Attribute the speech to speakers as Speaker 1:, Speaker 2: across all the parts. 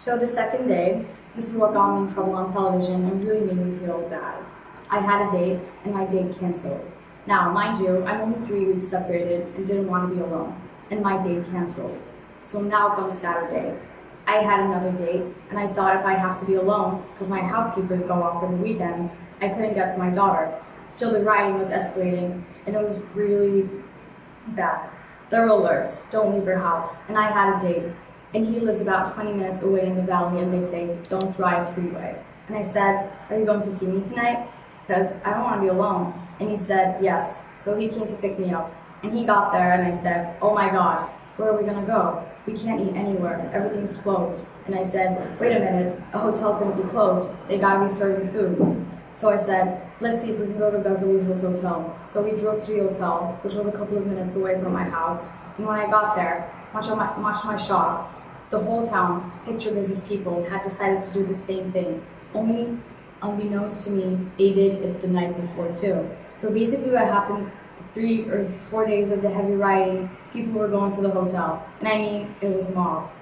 Speaker 1: So the second day, this is what got me in trouble on television and really made me feel bad. I had a date and my date canceled. Now, mind you, I'm only 3 weeks separated and didn't want to be alone, and my date canceled. So now comes Saturday. I had another date, and I thought if I have to be alone because my housekeepers go off for the weekend, I couldn't get to my daughter. Still, the rioting was escalating, and it was really bad. There were alerts, don't leave your house, and I had a date, and he lives about 20 minutes away in the valley, and they say, don't drive freeway. And I said, are you going to see me tonight? Because I don't want to be alone. And he said, yes. So he came to pick me up, and he got there, and I said, oh my God, where are we going to go? We can't eat anywhere, everything's closed. And I said, wait a minute, a hotel couldn't be closed, they gotta be serving food. So I said, let's see if we can go to Beverly Hills Hotel. So we drove to the hotel, which was a couple of minutes away from my house. And when I got there, much to my shock, the whole town, picture business people, had decided to do the same thing. Only, unbeknownst to me, they did it the night before too. So basically what happened, 3 or 4 days of the heavy rioting, people were going to the hotel. And I mean, it was mobbed.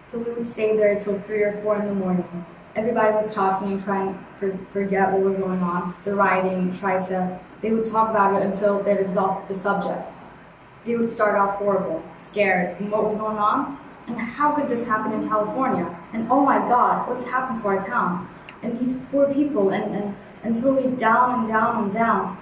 Speaker 1: So we would stay there till 3 or 4 in the morning. Everybody was talking and trying to forget what was going on. The rioting, they would talk about it until they'd exhausted the subject. They would start off horrible, scared, and what was going on? And how could this happen in California? And oh my God, what's happened to our town? And these poor people, and totally down and down and down.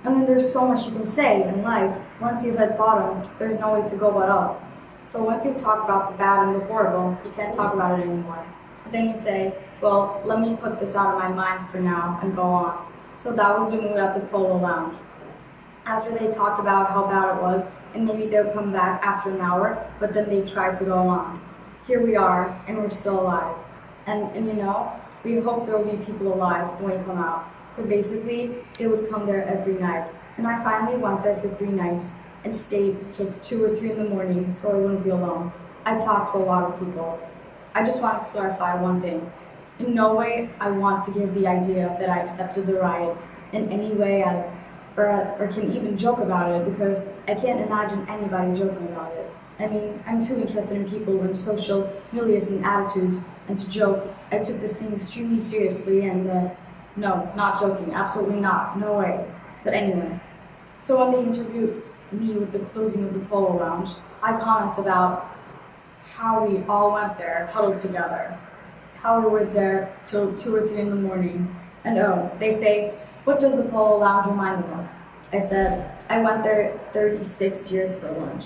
Speaker 1: I mean, there's so much you can say in life. Once you've hit bottom, there's no way to go but up. So once you talk about the bad and the horrible, you can't talk about it anymore. So then you say, well, let me put this out of my mind for now and go on. So that was the mood at the Polo Lounge. After they talked about how bad it was, and maybe they'll come back after an hour, but then they tried to go on. Here we are, and we're still alive. And you know, we hope there will be people alive when we come out. But basically, they would come there every night. And I finally went there for 3 nights and stayed till 2 or 3 in the morning so I wouldn't be alone. I talked to a lot of people. I just want to clarify one thing. In no way I want to give the idea that I accepted the riot in any way or can even joke about it, because I can't imagine anybody joking about it. I mean, I'm too interested in people and social milieux and attitudes, and to joke, I took this thing extremely seriously and no, not joking, absolutely not, no way. But anyway, so when they interviewed me with the closing of the Polo Lounge, I commented about how we all went there, huddled together, how we were there till 2 or 3 in the morning, and they say, what does the Polo Lounge remind them of? I said, I went there 36 years for lunch.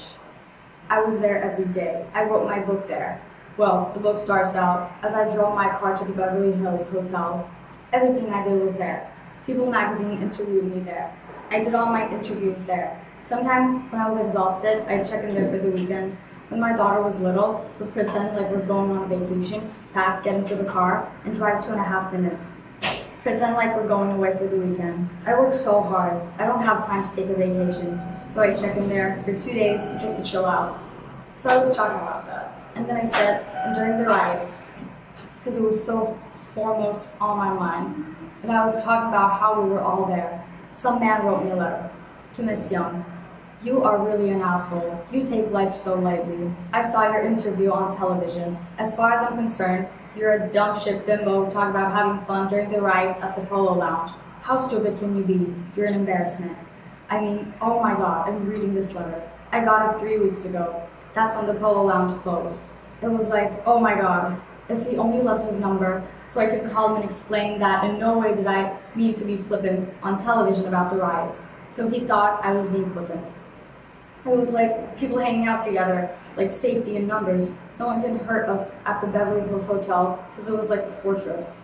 Speaker 1: I was there every day. I wrote my book there. Well, the book starts out, as I drove my car to the Beverly Hills Hotel, everything I did was there. People magazine interviewed me there. I did all my interviews there. Sometimes, when I was exhausted, I'd check in there for the weekend. When my daughter was little, we'd pretend like we're going on vacation, pack, get into the car, and drive 2.5 minutes. Pretend like we're going away for the weekend. I work so hard. I don't have time to take a vacation. So I check in there for 2 days just to chill out. So I was talking about that. And then I said, and during the riots, because it was so foremost on my mind, and I was talking about how we were all there. Some man wrote me a letter to Miss Young. You are really an asshole. You take life so lightly. I saw your interview on television. As far as I'm concerned, you're a dumb shit bimbo talking about having fun during the riots at the Polo Lounge. How stupid can you be? You're an embarrassment. I mean, oh my God, I'm reading this letter. I got it 3 weeks ago. That's when the Polo Lounge closed. It was like, oh my God, if he only left his number so I could call him and explain that in no way did I mean to be flippant on television about the riots. So he thought I was being flippant. It was like people hanging out together, like safety in numbers. No one can hurt us at the Beverly Hills Hotel because it was like a fortress.